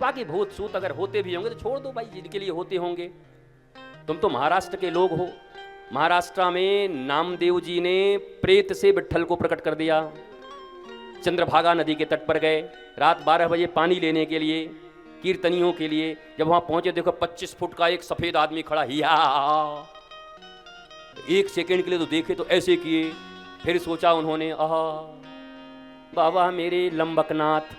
बाकी भूत सूत अगर होते भी होंगे तो छोड़ दो भाई, जिनके लिए होते होंगे। तुम तो महाराष्ट्र के लोग हो। महाराष्ट्र में नामदेव जी ने प्रेत से विट्ठल को प्रकट कर दिया। चंद्रभागा नदी के तट पर गए, रात 12 बजे पानी लेने के लिए, कीर्तनियों के लिए। जब वहां पहुंचे देखो 25 फुट का एक सफेद आदमी खड़ा, हिया। एक सेकंड के लिए तो देखे तो ऐसे किए, फिर सोचा उन्होंने, आहा बाबा मेरे लंबकनाथ।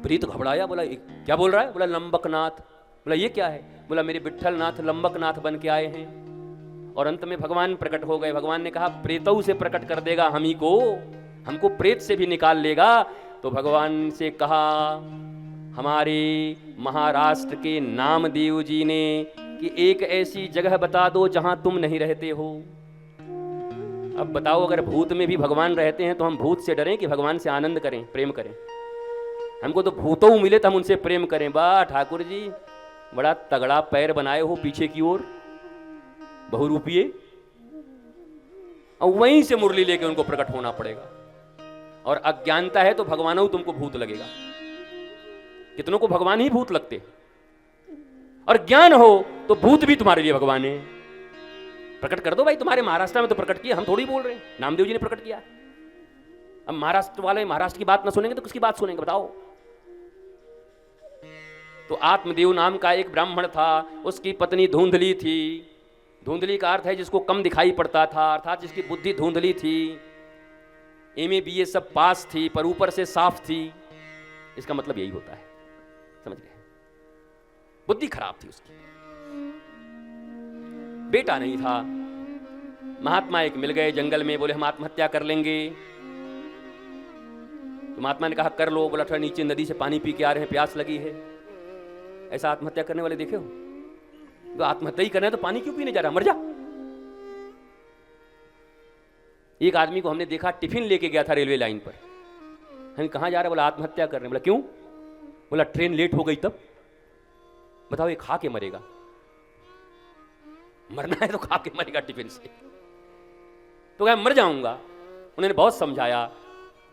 प्रीत घबराया, बोला क्या बोल रहा है? बोला लंबकनाथ। बोला ये क्या है? बोला मेरे विट्ठलनाथ लंबकनाथ बन के आए हैं। और अंत में भगवान प्रकट हो गए। भगवान ने कहा प्रेतों से प्रकट कर देगा हम ही को, हमको प्रेत से भी निकाल लेगा। तो भगवान से कहा हमारे महाराष्ट्र के नामदेव जी ने कि एक ऐसी जगह बता दो जहां तुम नहीं रहते हो। अब बताओ, अगर भूत में भी भगवान रहते हैं तो हम भूत से डरें कि भगवान से आनंद करें, प्रेम करें? हमको तो भूतों मिले तो हम उनसे प्रेम करें। वाह ठाकुर जी, बड़ा तगड़ा पैर बनाए हो पीछे की ओर, बहुरूपिये। और वहीं से मुरली लेके उनको प्रकट होना पड़ेगा। और अज्ञानता है तो भगवान तुमको भूत लगेगा। कितनों को भगवान ही भूत लगते, और ज्ञान हो तो भूत भी तुम्हारे लिए भगवान है। प्रकट कर दो भाई, तुम्हारे महाराष्ट्र में तो प्रकट किया, हम थोड़ी बोल रहे हैं, नामदेव जी ने प्रकट किया। अब महाराष्ट्र वाले महाराष्ट्र की बात ना सुनेंगे तो किसकी बात सुनेंगे बताओ? तो आत्मदेव नाम का एक ब्राह्मण था, उसकी पत्नी धुंधली थी। धुंधली का अर्थ है जिसको कम दिखाई पड़ता था, अर्थात जिसकी बुद्धि धुंधली थी। एमए बीए सब पास थी पर ऊपर से साफ थी। इसका मतलब यही होता है, समझ गए? बुद्धि खराब थी उसकी। बेटा नहीं था। महात्मा एक मिल गए जंगल में, बोले हम आत्महत्या कर लेंगे। तो महात्मा ने कहा कर लो। बोला थोड़ा नीचे नदी से पानी पी के आ रहे हैं, प्यास लगी है। ऐसा आत्महत्या करने वाले देखे हो? तो आत्महत्या ही करना है तो पानी क्यों पीने जा रहा, मर जा। एक आदमी को हमने देखा टिफिन लेके गया था रेलवे लाइन पर। हम कहां जा रहे? बोला आत्महत्या करने। बोला क्यों? बोला ट्रेन लेट हो गई तब। बताओ, ये खा के मरेगा? मरना है तो खा के मरेगा टिफिन से। तो क्या मर जाऊंगा? उन्होंने बहुत समझाया,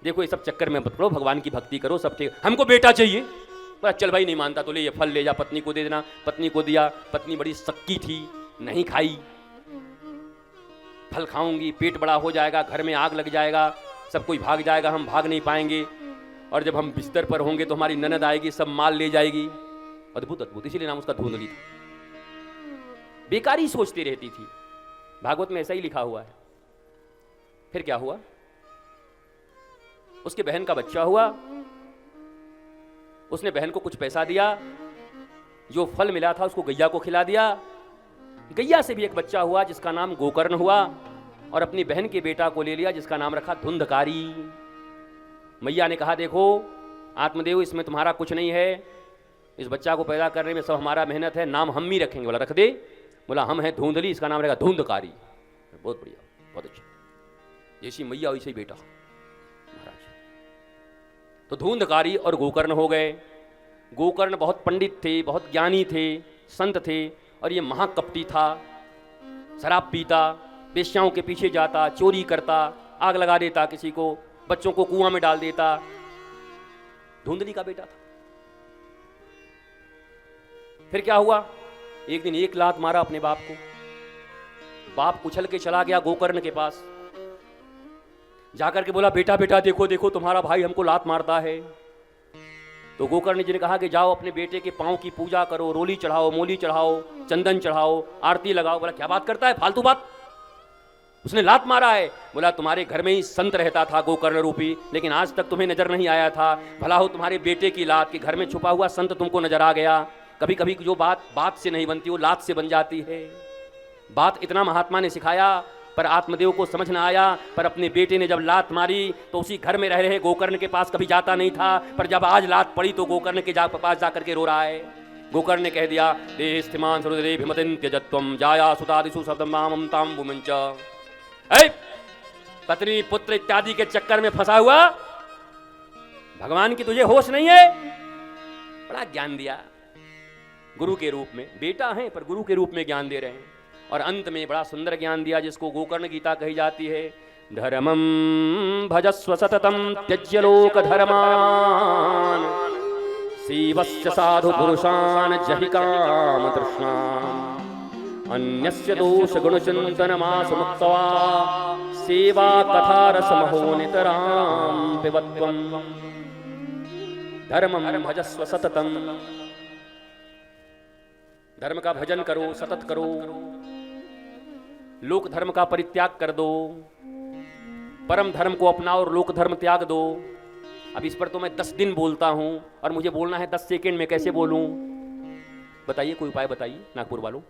देखो ये सब चक्कर में मत पड़ो, भगवान की भक्ति करो, सब ठीक। हमको बेटा चाहिए। बोला चल भाई, नहीं मानता तो ले ये फल ले जा, पत्नी को दे देना। पत्नी को दिया। पत्नी बड़ी सक्की थी, नहीं खाई। फल खाऊंगी पेट बड़ा हो जाएगा, घर में आग लग जाएगा, सब कोई भाग जाएगा, हम भाग नहीं पाएंगे। और जब हम बिस्तर पर होंगे तो हमारी ननद आएगी, सब माल ले जाएगी। अद्भुत अद्भुत, इसीलिए नाम उसका धुंधली था। बेकारी सोचती रहती थी। भागवत में ऐसा ही लिखा हुआ है। फिर क्या हुआ? उसके बहन का बच्चा हुआ। उसने बहन को कुछ पैसा दिया, जो फल मिला था उसको गैया को खिला दिया। गैया से भी एक बच्चा हुआ जिसका नाम गोकर्ण हुआ, और अपनी बहन के बेटा को ले लिया जिसका नाम रखा धुंधकारी। मैया ने कहा देखो आत्मदेव, इसमें तुम्हारा कुछ नहीं है, इस बच्चा को पैदा करने में सब हमारा मेहनत है, नाम हम ही रखेंगे। बोला रख दे। बोला हम हैं धुंधली, इसका नाम रहेगा धुंधकारी। बहुत बढ़िया, बहुत अच्छा, जैसी मैया वैसे ही बेटा महाराज। तो धुंधकारी और गोकर्ण हो गए। गोकर्ण बहुत पंडित थे, बहुत ज्ञानी थे, संत थे, और ये महाकपटी था। शराब पीता, वेश्याओं के पीछे जाता, चोरी करता, आग लगा देता किसी को, बच्चों को कुआं में डाल देता। धुंधली का बेटा था। फिर क्या हुआ? एक दिन एक लात मारा अपने बाप को। बाप उछल के चला गया गोकर्ण के पास, जाकर के बोला बेटा बेटा देखो देखो तुम्हारा भाई हमको लात मारता है। तो गोकर्ण जी ने कहा कि जाओ अपने बेटे के पांव की पूजा करो, रोली चढ़ाओ, मोली चढ़ाओ, चंदन चढ़ाओ, आरती लगाओ। बोला क्या बात करता है, फालतू बात, उसने लात मारा है। बोला तुम्हारे घर में ही संत रहता था गोकर्ण रूपी, लेकिन आज तक तुम्हें नजर नहीं आया था। भला हो तुम्हारे बेटे की लात कि घर में छुपा हुआ संत तुमको नजर आ गया। कभी कभी जो बात से नहीं बनती वो लात से बन जाती है। बात इतना महात्मा ने सिखाया, पर आत्मदेव को समझ न आया। पर अपने बेटे ने जब लात मारी तो उसी घर में रह रहे गोकर्ण के पास कभी जाता नहीं था, पर जब आज लात पड़ी तो गोकर्ण के पास जाकर के रो रहा है। गोकर्ण ने कह दिया देह स्थिमान सुरदे भिमतिन त्यजत्वम जाया सुतादिषु शब्दमामं ताम भूमिंच। पत्नी पुत्र इत्यादि के चक्कर में फंसा हुआ, भगवान की तुझे होश नहीं है। बड़ा ज्ञान दिया गुरु के रूप में, बेटा है पर गुरु के रूप में ज्ञान दे रहे हैं। और अंत में बड़ा सुंदर ज्ञान दिया जिसको गोकर्ण गीता कही जाती है। धर्मं भजस्व सततम त्यज्य लोक धर्मान शिवस्य साधु पुरुषान् जहि काम तृष्णाम् अन्यस्य दोष गुणचिन्तनमासु मुक्त्वा सेवा कथा रसमहो नितरां पिबत्वम् धर्मं भजस्व सततम। धर्म का भजन करो, सतत करो, लोक धर्म का परित्याग कर दो, परम धर्म को अपनाओ और लोक धर्म त्याग दो। अब इस पर तो मैं 10 दिन बोलता हूं और मुझे बोलना है 10 सेकंड में, कैसे बोलूं? बताइए, कोई उपाय बताइए नागपुर वालों।